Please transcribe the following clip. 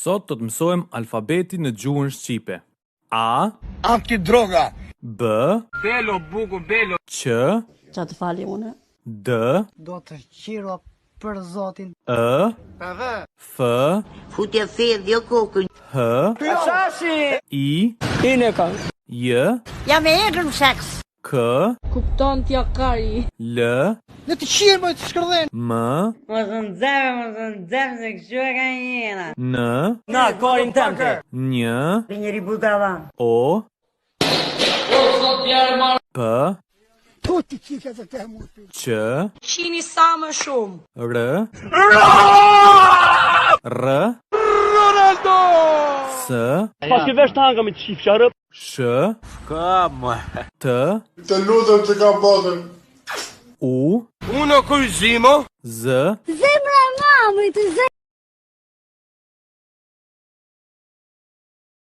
Sot do të mësojmë alfabetin në gjuhën shqipe. A, Antidroga. B, Belo, buku, belo. Q, Qa të fali une? D, Do të qiro për zotin. E, F, Futja fedhi o kokën. H, Shashi. I, Ine kam. J, Jam e egrëm seks. K, Kupton t'ja kari. L, Në të qirë më të shkërdhen. M, Mos në dzeve se kështu e ka njena. N, Na, korin tëmte. Një, Për njëri budala. O, P, Tu ti qika të të mutë. Q, Qini sa më shumë. R, R, Ronaldo. S, Pas ke vesh tanga me të shif sharëp. Sh, Ka, më. T, Të lutem të ka botën. U, Uno cosimo. Z, Zemra e mamit,